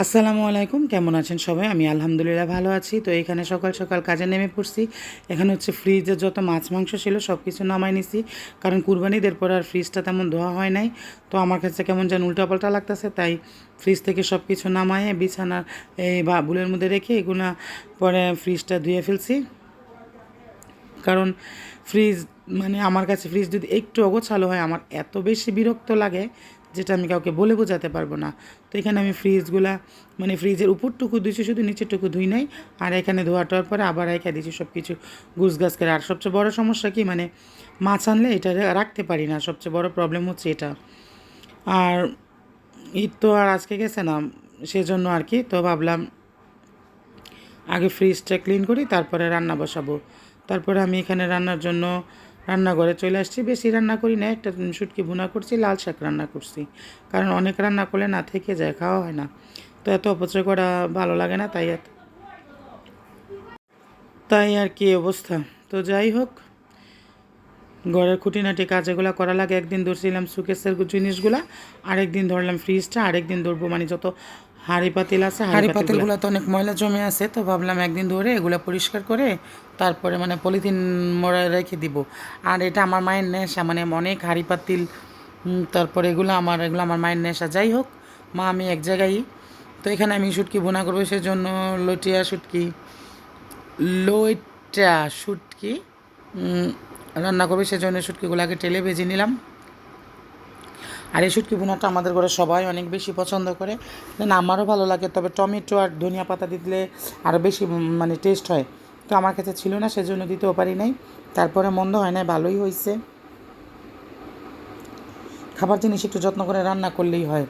আসসালামু আলাইকুম, কেমন আছেন সবাই? আমি আলহামদুলিল্লাহ ভালো আছি। তো এখানে সকাল সকাল কাজে নেমে পড়ছি। এখানে হচ্ছে ফ্রিজে যত মাছ মাংস ছিল সব কিছু নামাই নিছি, কারণ কুরবানি ঈদের পর আর ফ্রিজটা তেমন ধোয়া হয় নাই। তো আমার কাছে কেমন যেন উল্টাপাল্টা লাগতেছে, তাই ফ্রিজ থেকে সব কিছু নামায়ে বিছানা এই বাবুলের মধ্যে রেখে এগুলা পরে ফ্রিজটা ধুয়ে ফেলছি। কারণ ফ্রিজ আমার কাছে ফ্রিজ যদি একটু অগোছালো হয় আমার এত বেশি বিরক্ত লাগে, যেটা আমি কাউকে বলে বোঝাতে পারবো না। তো এখানে আমি ফ্রিজগুলা ফ্রিজের উপরটুকু ধুইছি, শুধু নিচেরটুকু ধুই নাই। আর এখানে ধোয়াটার পরে আবার রেখে দিয়েছি সব কিছু গুছগাছ করে। আর সবচেয়ে বড় সমস্যা কি, মাছ আনলে এটা রাখতে পারি না, সবচেয়ে বড় প্রবলেম হচ্ছে এটা। আর ঈদ তো আর আজকে গেছে না, সেজন্য আর কি। তো ভাবলাম আগে ফ্রিজটা ক্লিন করি, তারপরে রান্না বসাবো। তারপরে আমি এখানে রান্নার জন্য রান্নাঘরে চলে আসছি। বেশি রান্না করি না, একটা শুটকি ভুনা করছি, লাল শাক রান্না করছি। কারণ অনেক রান্না করলে না থেকে যায়, খাওয়া হয় না। তো এত অপচয় করা ভালো লাগে না, তাই আর কি অবস্থা। তো যাই হোক, ঘরের খুঁটিনাটি কাজ এগুলো করা লাগে। একদিন ধরছিলাম সুকেসের জিনিসগুলা, আরেকদিন ধরলাম ফ্রিজটা, আরেকদিন ধরবো যত হাঁড়ি পাতিল আছে, হাঁড়ি পাতিলগুলো তো অনেক ময়লা জমে আছে। তো ভাবলাম একদিন ধরে এগুলো পরিষ্কার করে তারপরে পলিথিন মোড়ায় রেখে দিব। আর এটা আমার মায়ের নেশা, অনেক হাঁড়ি পাতিল, তারপরে এগুলো আমার মায়ের নেশা। যাই হোক, মা আমি এক জায়গায়। তো এখানে আমি শুটকি ভুনা করবো, সেজন্য লইটা শুটকি রান্না করবে, সেজন্য শুটকিগুলো আগে তেলে ভেজে নিলাম। আর এই শুটকি ভুনাটা আমাদের ঘরে সবাই অনেক বেশি পছন্দ করে, দেন আমারও ভালো লাগে। তবে টমেটো আর ধনিয়া পাতা দিলে আরও বেশি টেস্ট হয়। তো আমার কাছে ছিল না, সেজন্য দিতেও পারি নাই। তারপরে মন্দ হয় না, ভালোই হয়েছে। খাবার জিনিস একটু যত্ন করে রান্না করলেই হয়।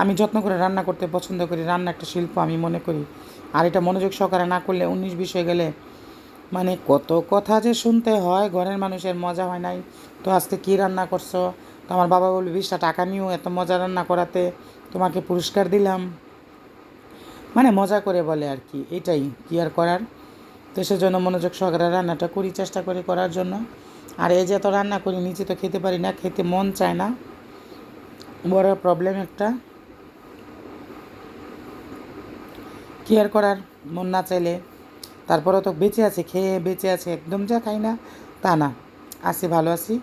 আমি যত্ন করে রান্না করতে পছন্দ করি, রান্না একটা শিল্প আমি মনে করি। আর এটা মনোযোগ সহকারে না করলে 19-20 হয়ে গেলে কত কথা যে শুনতে হয়, ঘরের মানুষের মজা হয় নাই, তো আজকে কী রান্না করছো? তো আমার বাবা বলবে 20টা টাকা নিও এত মজা রান্না করাতে, তোমাকে পুরস্কার দিলাম। মজা করে বলে আর কি, এটাই কি আর করার। তো সেজন্য মনোযোগ সহকারে রান্নাটা করি, চেষ্টা করি করার জন্য। আর এই যে এত রান্না করি, নিচে তো খেতে পারি না, খেতে মন চায় না, বড় প্রবলেম একটা। কি আর করার, মন না চাইলে। তারপরেও তো বেঁচে আছে, খেয়ে বেঁচে আছে, একদম যা খাই না তা না, আছি, ভালো আছি।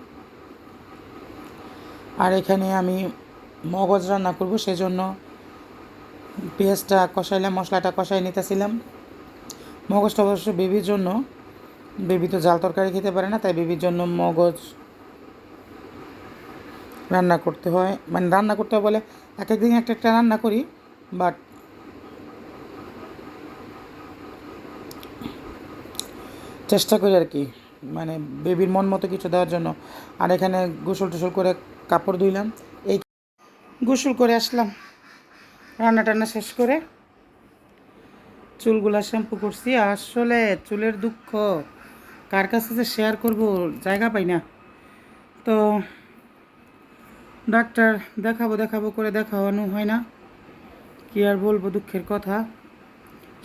আর এখানে আমি মগজ রান্না করব, সেজন্য পেঁয়াজটা কষাইলাম, মশলাটা কষাই নিতেছিলাম। মগজটা অবশ্য বেবির জন্য, বেবি তো জাল তরকারি খেতে পারে না, তাই বেবির জন্য মগজ রান্না করতে হয়। রান্না করতে হয় বলে এক একদিন একটা একটা রান্না করি, বাট চেষ্টা করি আর কি, বেবির মন মতো কিছু দেওয়ার জন্য। আর এখানে গোসল টোসল করে কাপড় ধুইলাম, এই গোসল করে আসলাম, রান্না টান্না শেষ করে চুলগুলা শ্যাম্পু করছি। আসলে চুলের দুঃখ কার কাছে যে শেয়ার করব, জায়গা পাই না। তো ডাক্তার দেখাবো দেখাবো করে দেখানো হয় না, কি আর বলবো, দুঃখের কথা।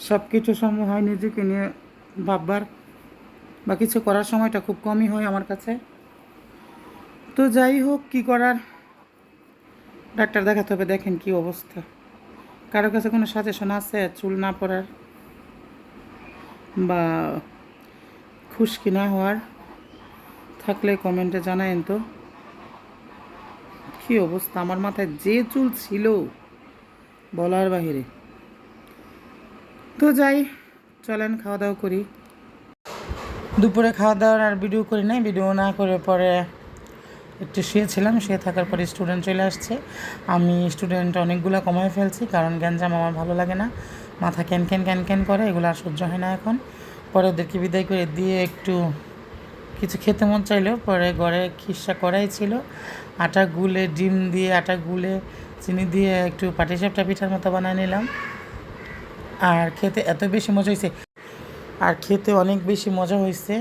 সব কিছু সময় হয় নিজেকে নিয়ে ভাববার বা কিছু করার সময়টা খুব কমই হয় আমার কাছে। তো যাই হোক, কি করার, ডাক্তার দেখাতে হবে। দেখেন কি অবস্থা, কারো কাছে কোনো সাজেশন আছে চুল না পড়ার বা খুশকি না হওয়ার? থাকলে কমেন্টে জানায়েন তো। কী অবস্থা, আমার মাথায় যে চুল ছিল বলার বাহিরে। তো যাই, চলেন খাওয়া দাওয়া করি। দুপুরে খাওয়া দাওয়ার আর ভিডিও করি নাই, ভিডিও না করে পরে একটু শুয়েছিলাম। শুয়ে থাকার পরে স্টুডেন্ট চলে আসছে। আমি স্টুডেন্ট অনেকগুলো কমায় ফেলছি, কারণ গ্যাঞ্জাম আমার ভালো লাগে না, মাথা ক্যান ক্যান ক্যান ক্যান করে, এগুলো আর সহ্য হয় না এখন। পরে ওদেরকে বিদায় করে দিয়ে একটু কিছু খেতে মন চাইলেও পরে ঘরে খিসা করাই ছিল, আটা গুলে, ডিম দিয়ে আটা গুলে চিনি দিয়ে একটু পাটিসাপটা পিঠার মতো বানিয়ে নিলাম। আর খেতে এত বেশি মজা হয়েছে, আর খেতে অনেক বেশি মজা হয়েছে।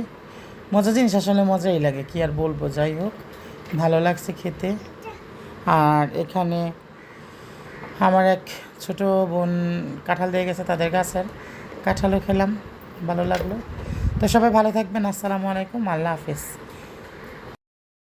মজা জিনিস আসলে মজাই লাগে, কি আর বলবো। যাই হোক, ভালো লাগছে খেতে। আর এখানে আমার এক ছোট বোন কাঁঠাল দিয়ে গেছে, তাদের গাছের কাঁঠালও খেলাম, ভালো লাগলো। তো সবাই ভালো থাকবেন, আসসালামু আলাইকুম, আল্লাহ হাফেজ।